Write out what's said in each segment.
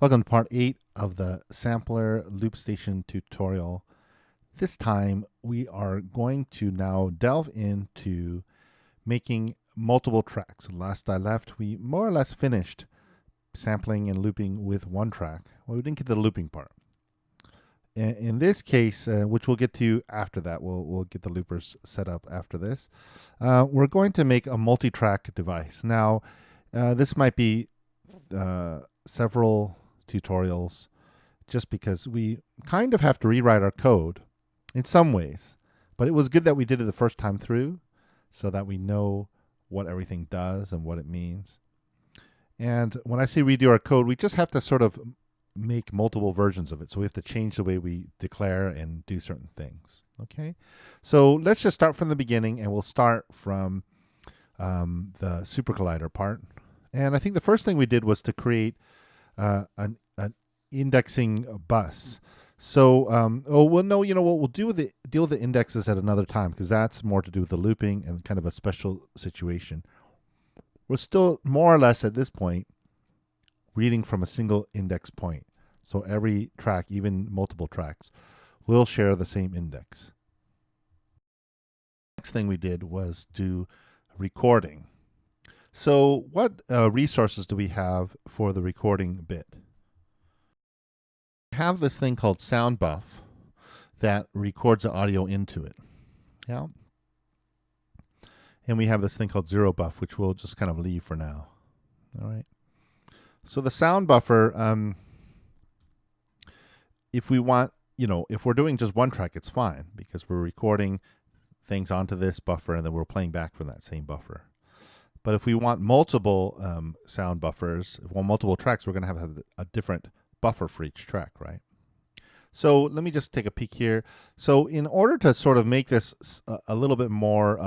Welcome to part 8 of the sampler Loopstation tutorial. This time we are going to now delve into making multiple tracks. Last I left, we more or less finished sampling and looping with one track. Well, we didn't get to the looping part. In this case, which we'll get to after that, we'll get the loopers set up after this. We're going to make a multi-track device. Now, this might be several tutorials just because we kind of have to rewrite our code in some ways, but it was good that we did it the first time through so that we know what everything does and what it means. And when I say redo our code, we just have to sort of make multiple versions of it. So we have to change the way we declare and do certain things. Okay, so let's just start from the beginning, and we'll start from the super collider part. And I think the first thing we did was to create an indexing bus. So, what we'll do with deal with the indexes at another time, because that's more to do with the looping and kind of a special situation. We're still more or less at this point reading from a single index point. So every track, even multiple tracks, will share the same index. Next thing we did was do recording. So what resources do we have for the recording bit? We have this thing called sound buff that records the audio into it. Yeah. And we have this thing called zero buff, which we'll just kind of leave for now. All right. So the sound buffer, if we want, if we're doing just one track, it's fine because we're recording things onto this buffer and then we're playing back from that same buffer. But if we want multiple sound buffers, if we want multiple tracks, we're going to have a different buffer for each track, right? So let me just take a peek here. So in order to sort of make this a little bit more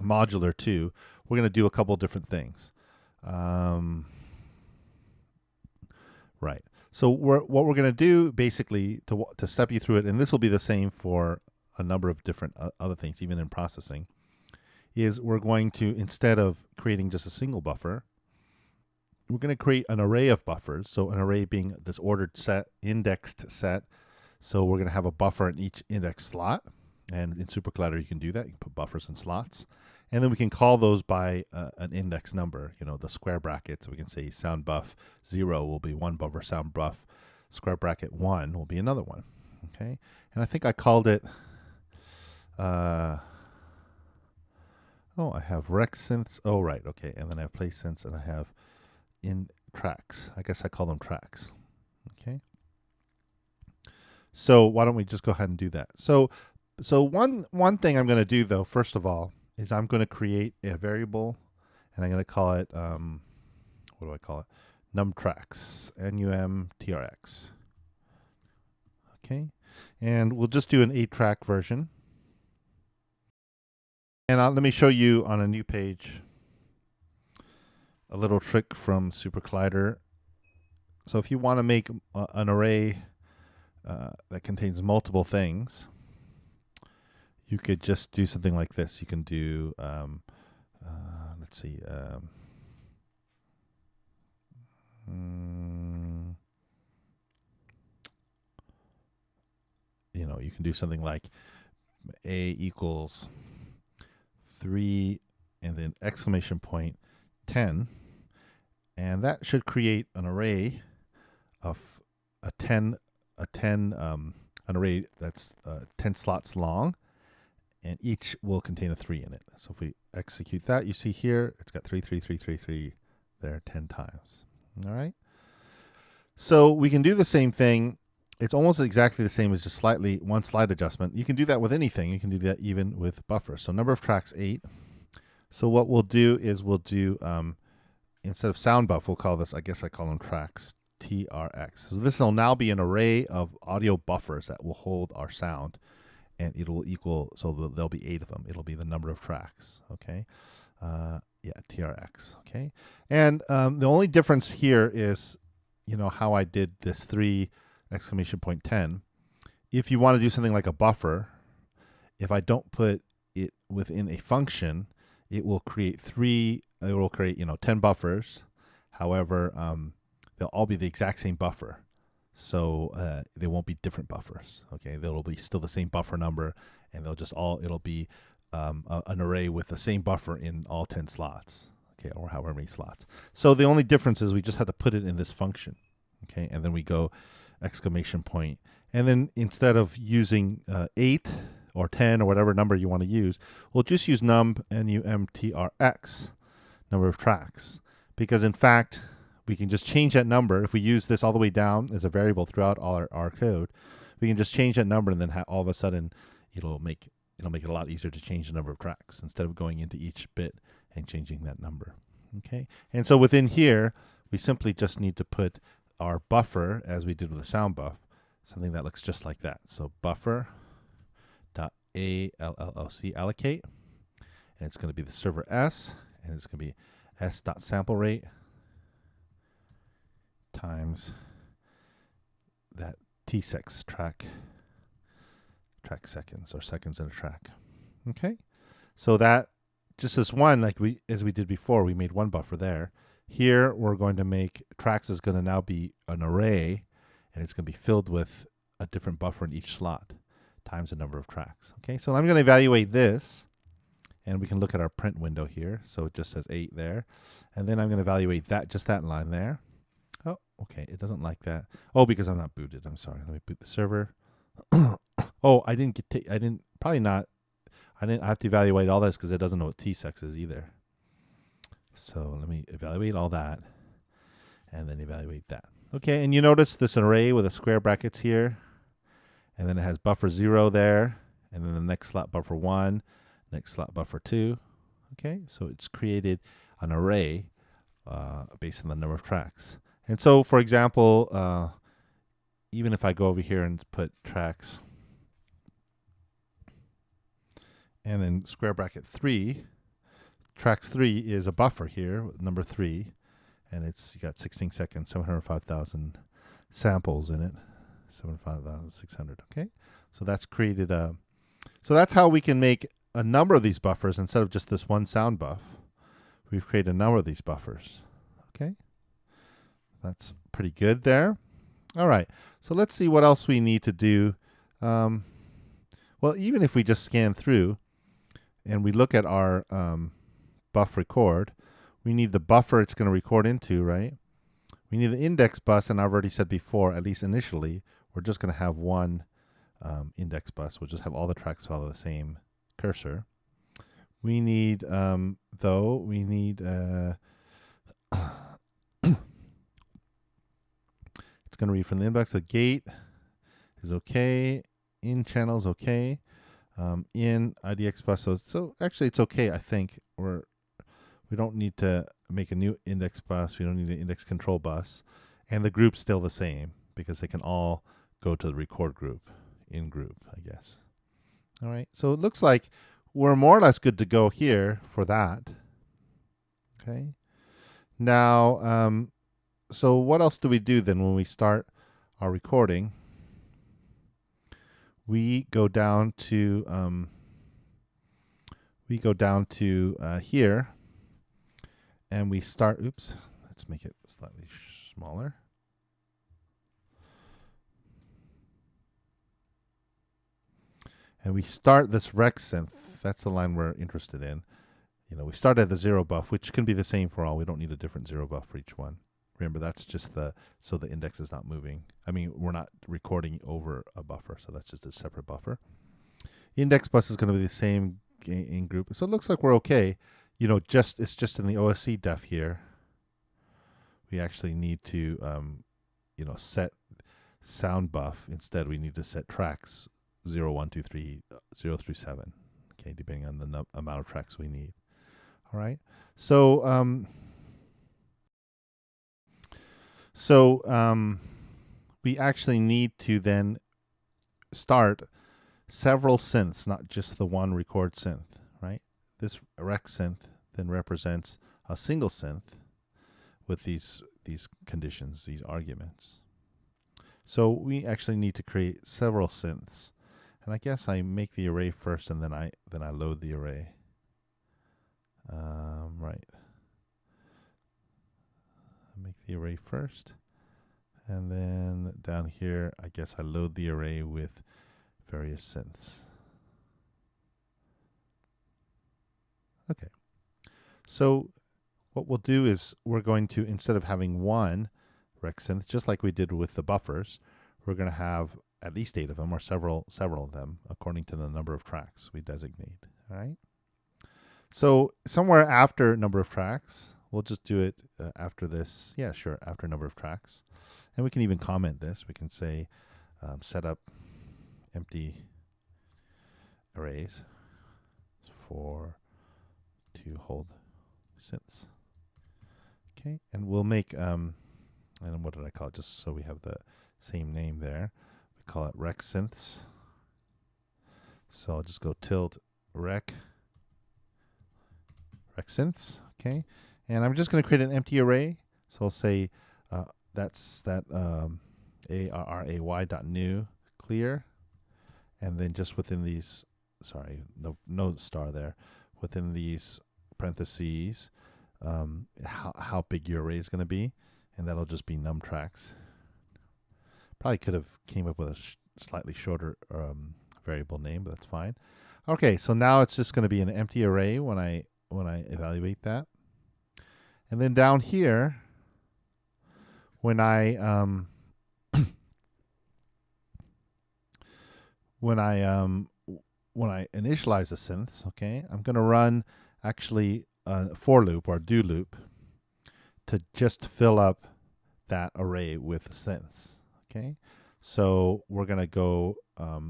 modular too, we're going to do a couple different things. Right. So what we're going to do basically to step you through it, and this will be the same for a number of different other things, even in processing, is we're going to, instead of creating just a single buffer, we're going to create an array of buffers. So an array being this ordered set, indexed set. So we're going to have a buffer in each index slot. And in Super Collider, you can do that. You can put buffers in slots. And then we can call those by an index number, the square brackets. So we can say sound buff 0 will be one buffer, sound buff square bracket 1 will be another one. Okay. And I think I called it, I have rec synths. Oh, right. Okay. And then I have play synths and I have in tracks. I guess I call them tracks. Okay. So why don't we just go ahead and do that? So one thing I'm going to do though, first of all, is I'm going to create a variable and I'm going to call it, what do I call it? Numtracks, NUMTRX. Okay. And we'll just do an 8-track version. And let me show you on a new page a little trick from Super Collider. So if you want to make an array that contains multiple things, you could just do something like this. You can do, let's see, you can do something like A equals 3 and then exclamation point 10, and that should create an array of an array that's 10 slots long, and each will contain a 3 in it. So if we execute that, you see here it's got 3 3 3 3 3 there 10 times. All right. So we can do the same thing. It's almost exactly the same as just one slide adjustment. You can do that with anything. You can do that even with buffers. So number of tracks 8. So what we'll do is instead of sound buff, we'll call this, I guess I call them tracks, TRX. So this will now be an array of audio buffers that will hold our sound, and it will equal, so there'll be 8 of them. It'll be the number of tracks. Okay. TRX. Okay. And the only difference here is, how I did this 3 exclamation point 10. If you want to do something like a buffer, if I don't put it within a function, it will create 10 buffers. However, they'll all be the exact same buffer. So they won't be different buffers. Okay, they'll be still the same buffer number, and it'll be an array with the same buffer in all 10 slots. Okay, or however many slots. So the only difference is we just have to put it in this function. Okay, and then we go exclamation point. And then instead of using 8 or 10 or whatever number you want to use, we'll just use numtrx, number of tracks. Because in fact, we can just change that number. If we use this all the way down as a variable throughout all our code, we can just change that number, and then all of a sudden it'll make it a lot easier to change the number of tracks instead of going into each bit and changing that number. Okay, and so within here, we simply just need to put our buffer, as we did with the sound buff, something that looks just like that. So buffer.allc allocate, and it's going to be the server S, and it's going to be s.samplerate times that t6 track seconds, or seconds in a track. Okay, so that just as one, as we did before, we made one buffer there. Here we're going to make tracks is going to now be an array, and it's going to be filled with a different buffer in each slot times the number of tracks. Okay, so I'm going to evaluate this, and we can look at our print window here. So it just says 8 there, and then I'm going to evaluate that line there. Oh, okay, it doesn't like that. Oh, because I'm not booted. I'm sorry. Let me boot the server. Oh, I didn't have to evaluate all this because it doesn't know what T6 is either. So let me evaluate all that, and then evaluate that. Okay, and you notice this array with a square brackets here, and then it has buffer 0 there, and then the next slot buffer 1, next slot buffer 2. Okay, so it's created an array based on the number of tracks. And so, for example, even if I go over here and put tracks, and then square bracket 3, tracks 3 is a buffer here, number 3, and you got 16 seconds, 705,000 samples in it, 705,600. Okay, so that's created so that's how we can make a number of these buffers instead of just this one sound buff. We've created a number of these buffers. Okay, that's pretty good there. All right, so let's see what else we need to do. Well, even if we just scan through and we look at our buff record, we need the buffer it's going to record into, right? We need the index bus, and I've already said before, at least initially, we're just going to have one index bus. We'll just have all the tracks follow the same cursor. We need, it's going to read from the index. The gate is okay. In channel is okay. In IDX bus, so actually it's okay, I think. We don't need to make a new index bus. We don't need an index control bus. And the group's still the same because they can all go to the record group, in group, I guess. All right, so it looks like we're more or less good to go here for that. Okay. Now, so what else do we do then when we start our recording? We go down to here, and we start. Oops, let's make it slightly smaller. And we start this rec synth. That's the line we're interested in. We start at the 0 buff, which can be the same for all. We don't need a different 0 buff for each one. Remember, that's just so the index is not moving. I mean, we're not recording over a buffer, so that's just a separate buffer. Index bus is going to be the same in group. So it looks like we're okay. It's just in the OSC Def here. We actually need to, set sound buff. Instead, we need to set tracks 0, 1, 2, 3, 0 through 7. Okay, depending on the amount of tracks we need. All right. So we actually need to then start several synths, not just the one record synth, right? This rec synth then represents a single synth with these conditions, these arguments. So we actually need to create several synths. And I guess I make the array first, and then I load the array. Right. I make the array first, And then down here, I guess I load the array with various synths. Okay. So what we'll do is we're going to, instead of having one rec synth, just like we did with the buffers, we're going to have at least 8 of them, or several of them, according to the number of tracks we designate. All right. So somewhere after number of tracks, we'll just do it after this. Yeah, sure, after number of tracks. And we can even comment this. We can say set up empty arrays to hold synths. Okay, and we'll make, and what did I call it? Just so we have the same name there. We call it rec synths. So I'll just go tilde rec synths. Okay, and I'm just going to create an empty array. So I'll say that's that array.new clear, and then just within these, sorry, no star there, within these parentheses, how big your array is going to be, and that'll just be num tracks. Probably could have came up with a slightly shorter variable name, but that's fine. Okay, so now it's just going to be an empty array when I evaluate that. And then down here, when I initialize the synths, okay, I'm going to run actually a for loop or do loop to just fill up that array with synths. Okay, so we're going to go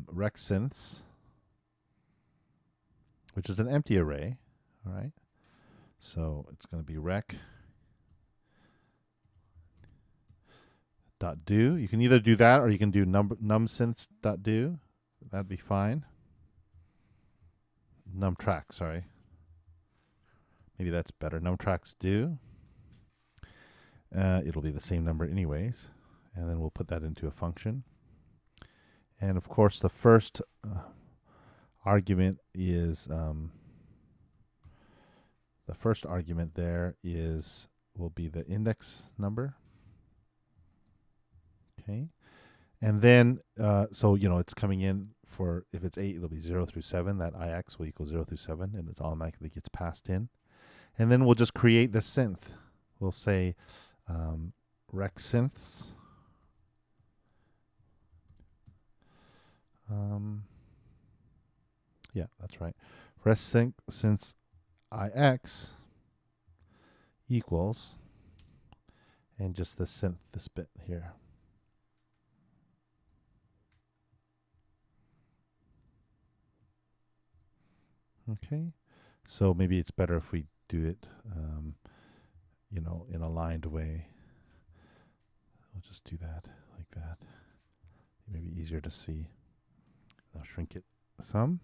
rec synths, which is an empty array. All right, so it's going to be rec dot do. You can either do that or you can do numsynths dot do. That'd be fine. Numtrack, sorry. Maybe that's better. Numtracks do. It'll be the same number anyways. And then we'll put that into a function. And of course, the first argument is will be the index number. Okay. And then, so, it's coming in for, if it's 8, it'll be 0 through 7. That IX will equal 0 through 7, and it automatically gets passed in. And then we'll just create the synth. We'll say rec synths. Yeah, that's right. Rec synth IX equals, and just the synth, this bit here. Okay, so maybe it's better if we do it, in a aligned way. We'll just do that like that. Maybe easier to see. I'll shrink it some.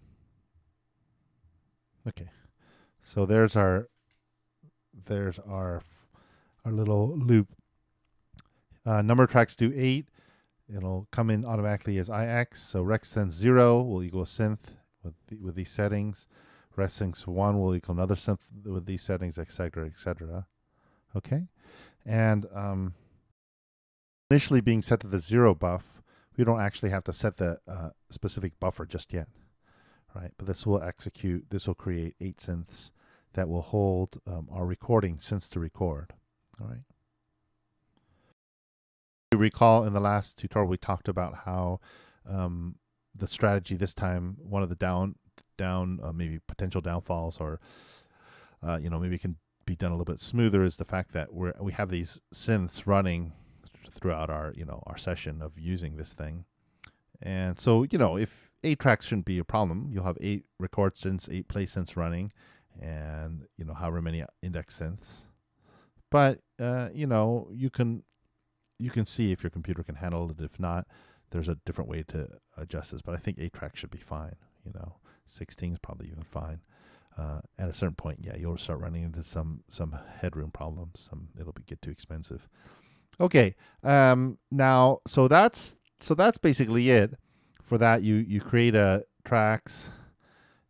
Okay, so there's our little loop. Number of tracks do 8. It'll come in automatically as IX. So rec synth 0 will equal synth with these settings. Rec synth 1 will equal another synth with these settings, etc., etc. Okay, and initially being set to the 0 buff, we don't actually have to set the specific buffer just yet, right? But this will execute. This will create 8 synths that will hold our recording synths to record. All right. You recall in the last tutorial we talked about how the strategy this time, one of the down maybe potential downfalls, or maybe it can be done a little bit smoother, is the fact that we have these synths running throughout our our session of using this thing. And so if 8 tracks shouldn't be a problem, you'll have 8 record synths, 8 play synths running, and however many index synths. But you can see if your computer can handle it. If not, there's a different way to adjust this. But I think 8 tracks should be fine. 16 is probably even fine. At a certain point, yeah, you'll start running into some headroom problems. It'll get too expensive. Okay, now so that's basically it for that. You create tracks.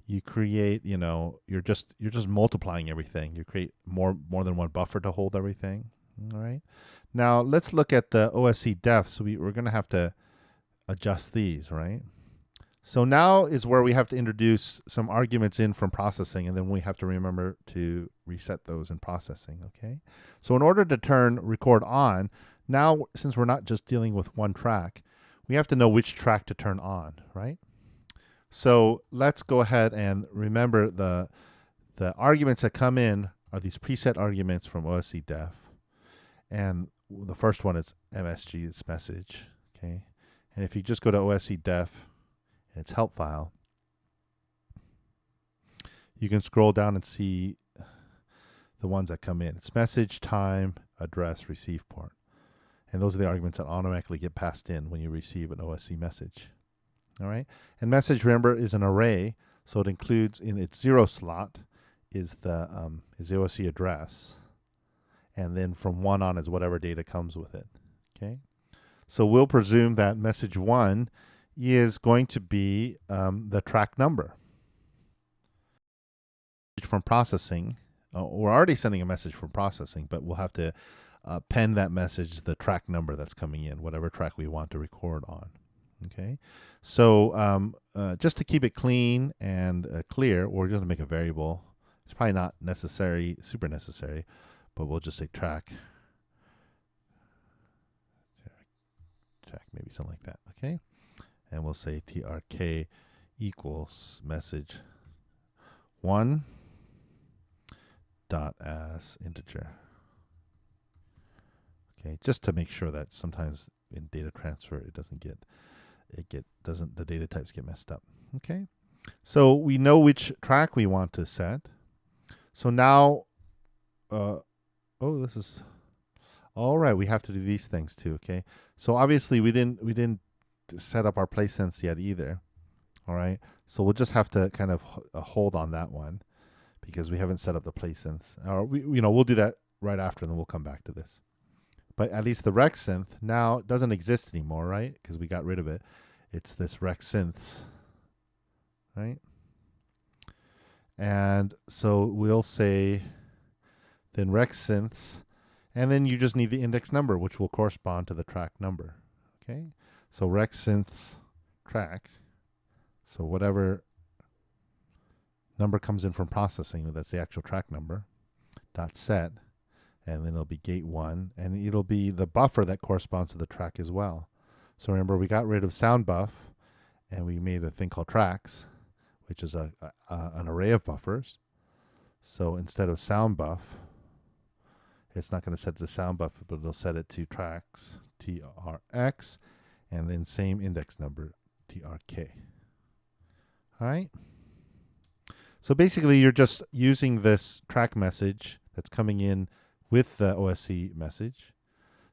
You create, you're just multiplying everything. You create more than one buffer to hold everything. All right. Now let's look at the OSC Def. So we're going to have to adjust these, right? So now is where we have to introduce some arguments in from processing, and then we have to remember to reset those in processing, okay? So in order to turn record on, now since we're not just dealing with one track, we have to know which track to turn on, right? So let's go ahead and remember the arguments that come in are these preset arguments from OSC Def. And the first one is MSG, it's message, okay? And if you just go to OSC Def, its help file, you can scroll down and see the ones that come in. It's message, time, address, receive port. And those are the arguments that automatically get passed in when you receive an OSC message. All right. And message, remember, is an array, so it includes in its 0 slot is the OSC address, and then from 1 on is whatever data comes with it. Okay. So we'll presume that message 1 is going to be the track number. From processing, we're already sending a message from processing, but we'll have to pen that message the track number that's coming in, whatever track we want to record on. Okay, so just to keep it clean and clear, we're going to make a variable. It's probably not necessary, super necessary, but we'll just say track, maybe something like that. Okay. And we'll say trk equals message 1 dot as integer. Okay, just to make sure that sometimes in data transfer it doesn't the data types get messed up. Okay, so we know which track we want to set. So now, this is all right. We have to do these things too. Okay, so obviously we didn't to set up our play synths yet either. All right, so we'll just have to kind of hold on that one because we haven't set up the play synths. Or we'll do that right after, and then we'll come back to this. But at least the rec synth now doesn't exist anymore, right? Because we got rid of it. It's this rec synths, right? And so we'll say then rec synths, and then you just need the index number, which will correspond to the track number. Okay. So rec synths track, so whatever number comes in from processing, that's the actual track number, dot set, and then it'll be gate 1, and it'll be the buffer that corresponds to the track as well. So remember, we got rid of sound buff, and we made a thing called tracks, which is an array of buffers. So instead of sound buff, it's not going to set it to sound buff, but it'll set it to tracks, trx, and then same index number, trk. All right. So basically, you're just using this track message that's coming in with the OSC message.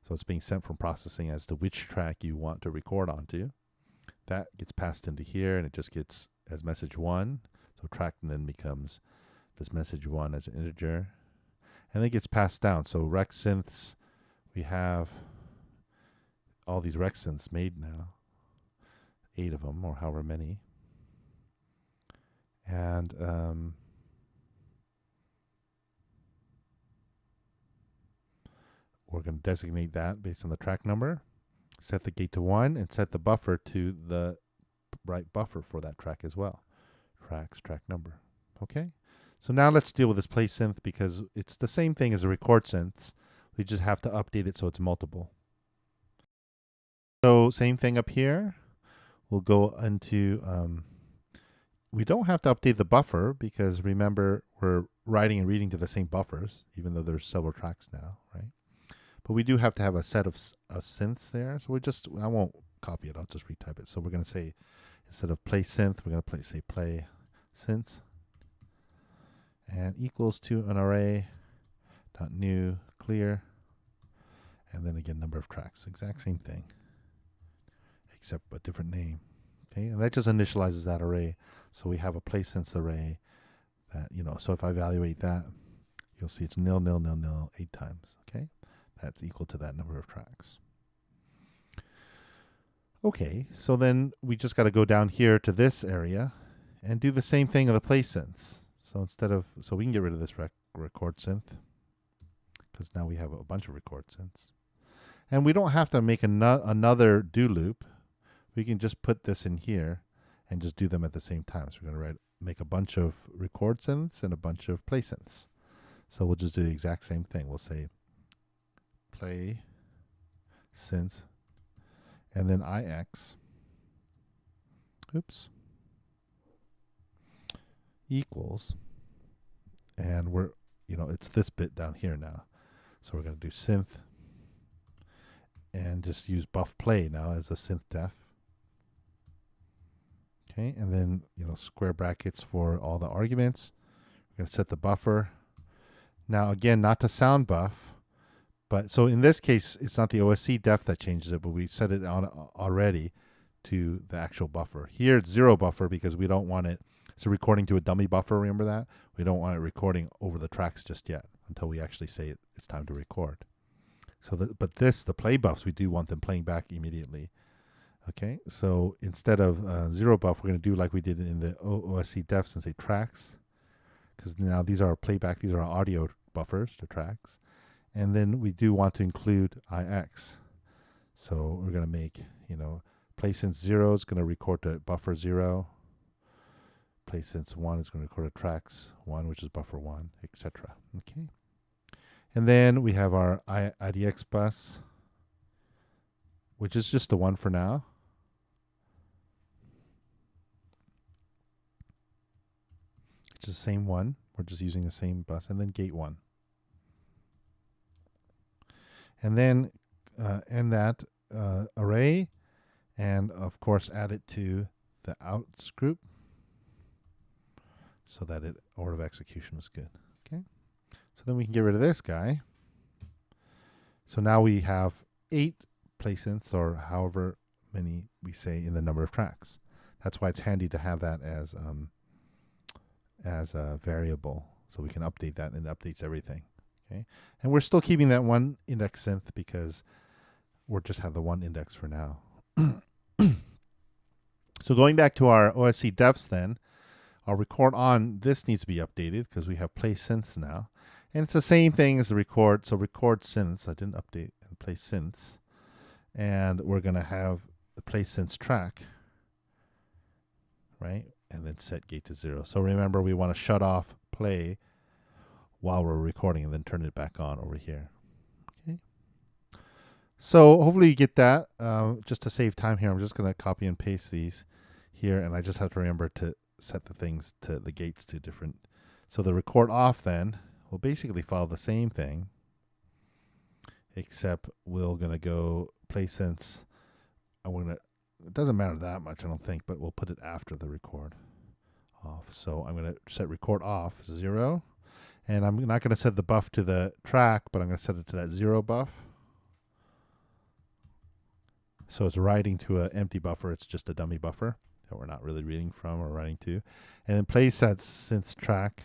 So it's being sent from processing as to which track you want to record onto. That gets passed into here, and it just gets as message 1. So track then becomes this message 1 as an integer. And then it gets passed down. So rec synths, we have all these rec synths made now, 8 of them or however many. And we're going to designate that based on the track number, set the gate to 1, and set the buffer to the right buffer for that track as well. Tracks, track number. Okay? So now let's deal with this play synth because it's the same thing as a record synth. We just have to update it so it's multiple. So same thing up here. We'll go into, we don't have to update the buffer because remember we're writing and reading to the same buffers, even though there's several tracks now, right? But we do have to have a set of synths there. So I won't copy it, I'll just retype it. So we're going to say, instead of play synth, we're going to say play synth. And equals to an array dot new clear, and then again number of tracks, exact same thing, except a different name. Okay, and that just initializes that array. So we have a play synth array that, so if I evaluate that, you'll see it's nil, nil, nil, nil 8 times. Okay, that's equal to that number of tracks. Okay, so then we just got to go down here to this area and do the same thing of the play synths. So we can get rid of this record synth because now we have a bunch of record synths. And we don't have to make another do loop. We can just put this in here and just do them at the same time. So we're going to make a bunch of record synths and a bunch of play synths. So we'll just do the exact same thing. We'll say play synth and then IX, oops, equals, and we're, it's this bit down here now. So we're going to do synth and just use buff play now as a synth def. Okay, and then, square brackets for all the arguments. We're going to set the buffer. Now, again, not to sound buff, but so in this case, it's not the OSC Def that changes it, but we set it on already to the actual buffer. Here, it's 0 buffer because we don't want it. It's a recording to a dummy buffer, remember that? We don't want it recording over the tracks just yet until we actually say it's time to record. So, but the play buffs, we do want them playing back immediately. Okay, so instead of 0 buff, we're going to do like we did in the OSC Defs and say tracks, because now these are our playback, these are our audio buffers to tracks. And then we do want to include IX. So we're going to make, play synth 0 is going to record to buffer 0. Play synth 1 is going to record to tracks 1, which is buffer 1, etc. Okay. And then we have our IDX bus, which is just the one for now. It's the same one. We're just using the same bus. And then gate 1. And then end that array, and of course add it to the outs group so that order of execution is good. Okay, so then we can get rid of this guy. So now we have 8 play synths, or however many we say in the number of tracks. That's why it's handy to have that as a variable, so we can update that, and it updates everything. Okay, and we're still keeping that one index synth because we'll just have the one index for now. So going back to our OSC Defs then, our record on, this needs to be updated because we have play synths now. And it's the same thing as the record. So record synths, I didn't update, and play synths. And we're going to have the play synths track, right? And then set gate to 0. So remember, we want to shut off play while we're recording and then turn it back on over here. Okay. So hopefully you get that. Just to save time here, I'm just going to copy and paste these here, and I just have to remember to set the things to the gates to different. So the record off then will basically follow the same thing, except we're going to go play synths. It doesn't matter that much, I don't think, but we'll put it after the record off. So I'm going to set record off 0. And I'm not going to set the buff to the track, but I'm going to set it to that 0 buff. So it's writing to an empty buffer. It's just a dummy buffer that we're not really reading from or writing to. And then play set synth track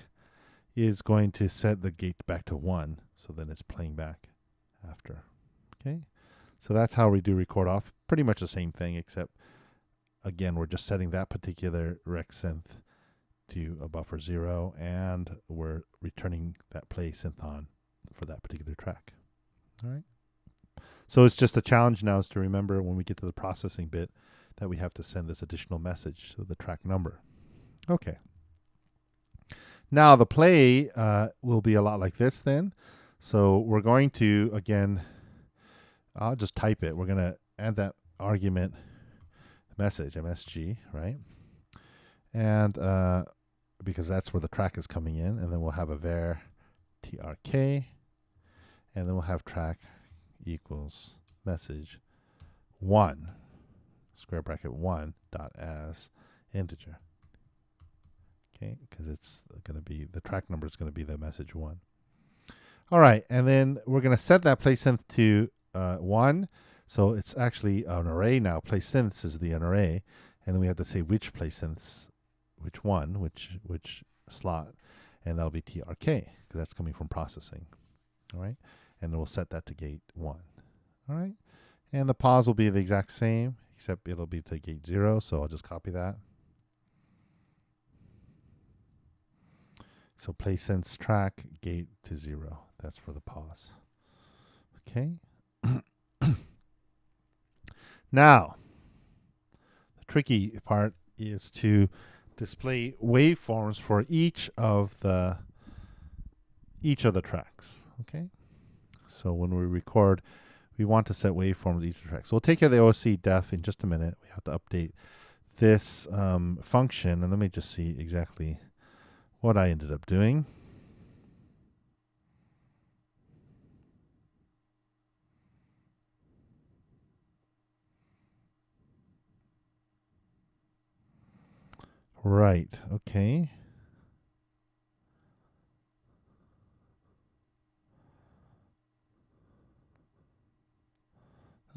is going to set the gate back to 1. So then it's playing back after. Okay. So that's how we do record off. Pretty much the same thing, except again, we're just setting that particular rec synth to a buffer 0, and we're returning that play synth on for that particular track. All right. So it's just a challenge now is to remember when we get to the processing bit that we have to send this additional message to the track number. Okay. Now the play will be a lot like this then. So we're going to, again, I'll just type it. We're going to add that argument message, MSG, right? And because that's where the track is coming in, and then we'll have a var trk, and then we'll have track equals message 1, square bracket 1 dot as integer. Okay, because it's going to be, the track number is going to be the message 1. All right, and then we're going to set that play synth to 1. So it's actually an array now. Play synths is the array, and then we have to say which play synths, which one, which slot, and that'll be trk because that's coming from processing. All right, and then we'll set that to gate 1. All right, and the pause will be the exact same, except it'll be to gate 0. So I'll just copy that. So play synths track gate to 0. That's for the pause. Okay. Now, the tricky part is to display waveforms for each of the tracks. Okay, so when we record, we want to set waveforms to each of the tracks. So we'll take care of the OSC Def in just a minute. We have to update this function, and let me just see exactly what I ended up doing. Right, okay.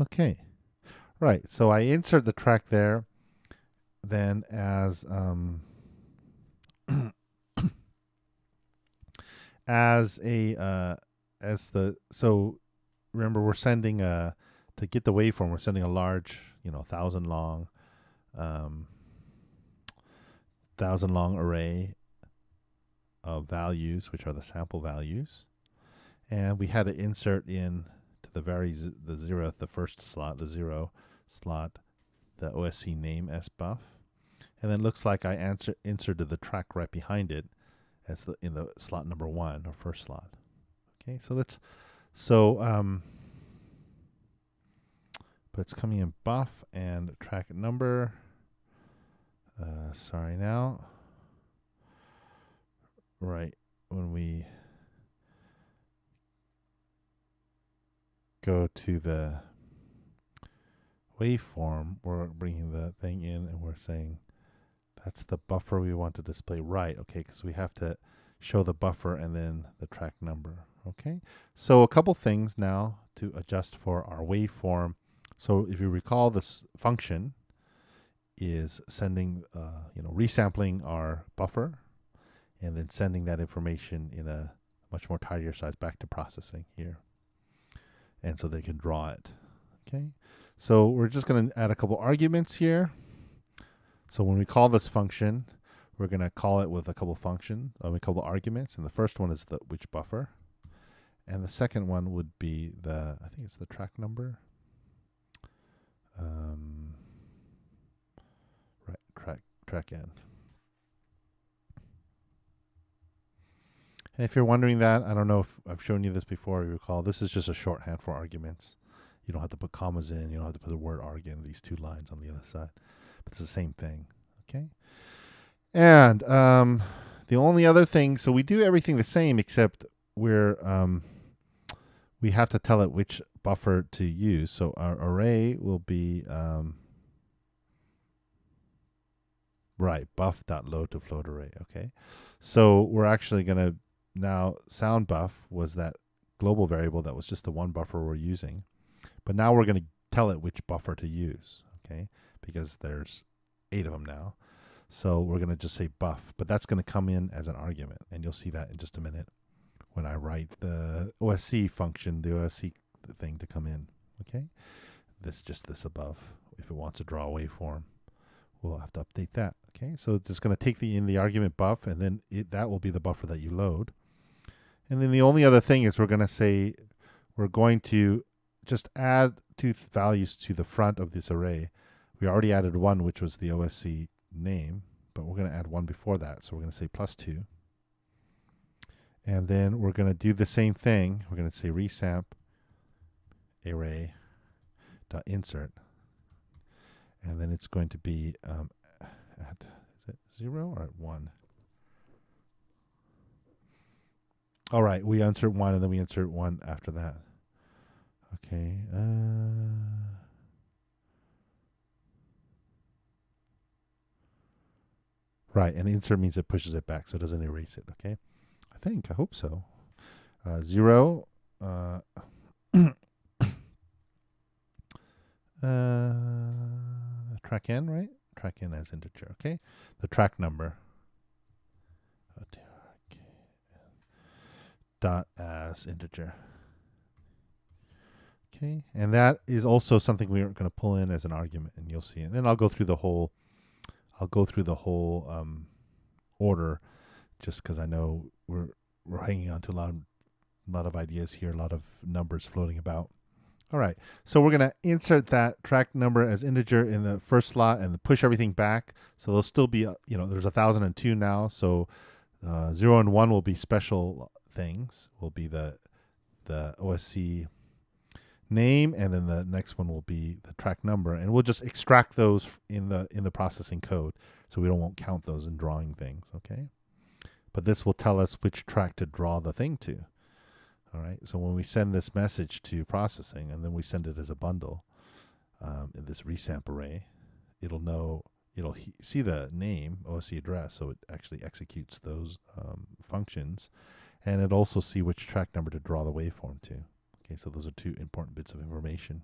Okay, right, so I insert the track there then as so remember we're sending to get the waveform, we're sending a large, 1,000 long array of values, which are the sample values, and we had to insert in to the first slot, the 0 slot, the OSC name sbuff, and then it looks like I inserted the track right behind it as in the slot number 1 or first slot. Okay, but it's coming in buff and track number. Sorry now. Right, when we go to the waveform, we're bringing the thing in and we're saying that's the buffer we want to display. Right, okay, because we have to show the buffer and then the track number. Okay, so a couple things now to adjust for our waveform. So if you recall, this function is sending, resampling our buffer and then sending that information in a much more tidier size back to processing here. And so they can draw it. Okay, so we're just going to add a couple arguments here. So when we call this function, we're going to call it with a couple arguments. And the first one is the which buffer. And the second one would be I think it's the track number. Right, track N. And if you're wondering that, I don't know if I've shown you this before, you recall, this is just a shorthand for arguments. You don't have to put commas in, you don't have to put the word arg in, these two lines on the other side. But it's the same thing, okay? And the only other thing, so we do everything the same except we have to tell it which buffer to use. So our array will be, buff.load to float array, okay? So we're actually going to now sound buff was that global variable that was just the one buffer we're using. But now we're going to tell it which buffer to use, okay? Because there's 8 of them now. So we're going to just say buff, but that's going to come in as an argument. And you'll see that in just a minute when I write the OSC function, the OSC thing to come in, okay? This above. If it wants to draw a waveform, we'll have to update that, okay? So it's just going to take the argument buff, and then that will be the buffer that you load. And then the only other thing is we're going to just add 2 values to the front of this array. We already added 1, which was the OSC name, but we're going to add 1 before that. So we're going to say +2. And then we're going to do the same thing. We're going to say resamp array.insert. And then it's going to be at, is it 0 or at 1? All right, we insert 1 and then we insert 1 after that. Okay. Right, and insert means it pushes it back, so it doesn't erase it, okay? I hope so. 0. Track N, right? Track N as integer, okay? The track number. Dot as integer. Okay, and that is also something we aren't going to pull in as an argument, and you'll see it. And then I'll go through the whole order, just because I know we're hanging on to a lot of ideas here, a lot of numbers floating about. All right, so we're going to insert that track number as integer in the first slot and push everything back. So there'll still be, there's 1,002 now. So 0 and 1 will be special things, will be the OSC name, and then the next one will be the track number. And we'll just extract those in the processing code, so we won't count those in drawing things, okay? But this will tell us which track to draw the thing to. All right, so when we send this message to processing and then we send it as a bundle in this resamp array, it'll see the name, OSC address, so it actually executes those functions, and it'll also see which track number to draw the waveform to. Okay, so those are two important bits of information.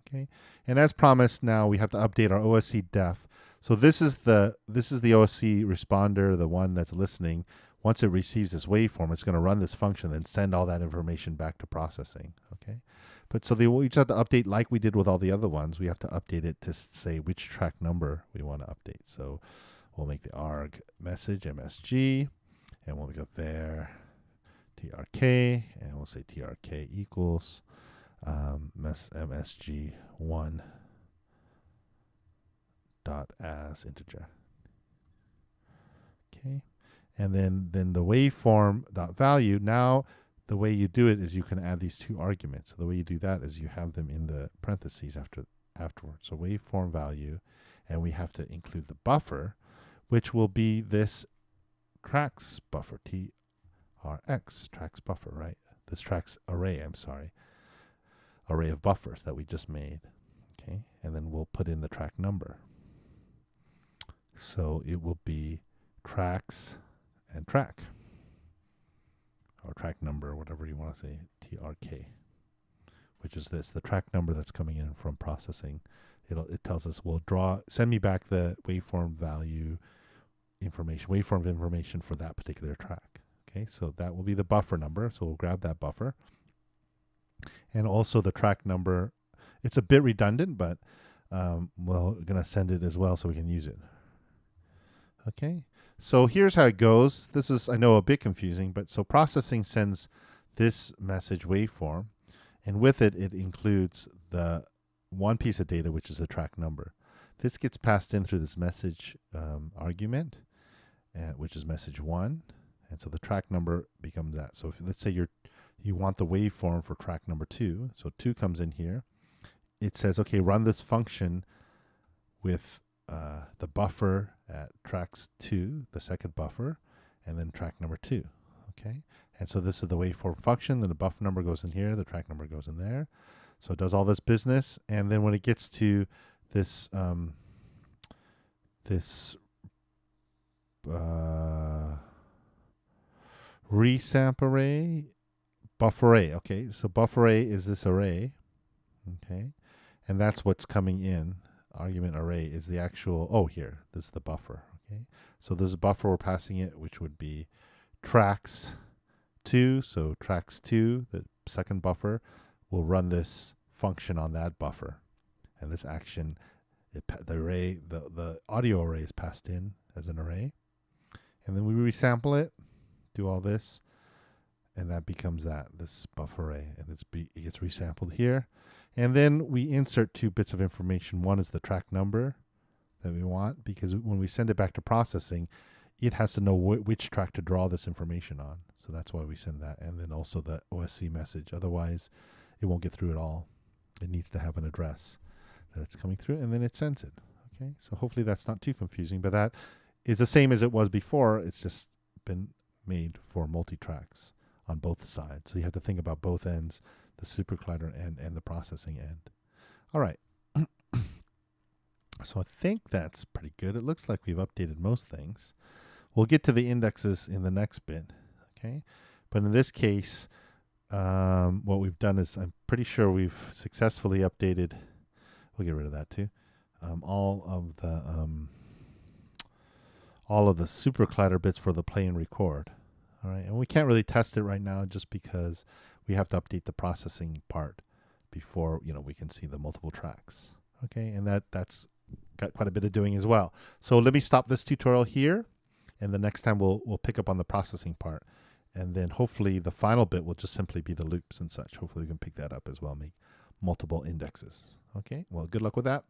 Okay, and as promised, now we have to update our OSC Def. So this is the OSC responder, the one that's listening. Once it receives this waveform, it's going to run this function and send all that information back to processing. Okay, but so we just have to update like we did with all the other ones. We have to update it to say which track number we want to update. So we'll make the arg message MSG, and we'll make a var trk, and we'll say trk equals msg1 dot as integer. Okay. And then the waveform dot value. Now the way you do it is you can add these two arguments. So the way you do that is you have them in the parentheses afterwards. So waveform value, and we have to include the buffer, which will be this tracks buffer, TRX, tracks buffer, right? This tracks array, array of buffers that we just made. Okay, and then we'll put in the track number. So it will be tracks and track, or track number, whatever you want to say, TRK, which is the track number that's coming in from processing. It tells us, send me back the waveform information for that particular track. Okay, so that will be the buffer number. So we'll grab that buffer, and also the track number. It's a bit redundant, but we're gonna send it as well so we can use it. Okay, so here's how it goes. This is, I know, a bit confusing, but so processing sends this message waveform, and with it, it includes the one piece of data, which is the track number. This gets passed in through this message argument, which is message 1, and so the track number becomes that. So if, let's say you want the waveform for track number 2, so 2 comes in here. It says, okay, run this function with the buffer at tracks 2, the second buffer, and then track number 2. Okay, and so this is the waveform function. Then the buffer number goes in here, the track number goes in there. So it does all this business, and then when it gets to this resamp array, buffer array. Okay, so buffer array is this array. Okay, and that's what's coming in. Argument array is the actual, here, this is the buffer. Okay, so this is a buffer we're passing it, which would be tracks 2. So tracks 2, the second buffer, will run this function on that buffer, and this action, the audio array is passed in as an array, and then we resample it, do all this, and that becomes this buffer array, and it gets resampled here. And then we insert 2 bits of information. One is the track number that we want, because when we send it back to processing, it has to know which track to draw this information on. So that's why we send that. And then also the OSC message. Otherwise, it won't get through at all. It needs to have an address that it's coming through, and then it sends it. Okay, so hopefully that's not too confusing, but that is the same as it was before. It's just been made for multi-tracks on both sides. So you have to think about both ends, the supercollider and the processing end. All right. So I think that's pretty good. It looks like we've updated most things. We'll get to the indexes in the next bit. Okay. But in this case, what we've done is, I'm pretty sure we've successfully updated, we'll get rid of that too, all of the supercollider bits for the play and record. All right, and we can't really test it right now just because we have to update the processing part before we can see the multiple tracks. Okay, and that's got quite a bit of doing as well. So let me stop this tutorial here, and the next time we'll pick up on the processing part, and then hopefully the final bit will just simply be the loops and such. Hopefully we can pick that up as well, make multiple indexes. Okay, well, good luck with that.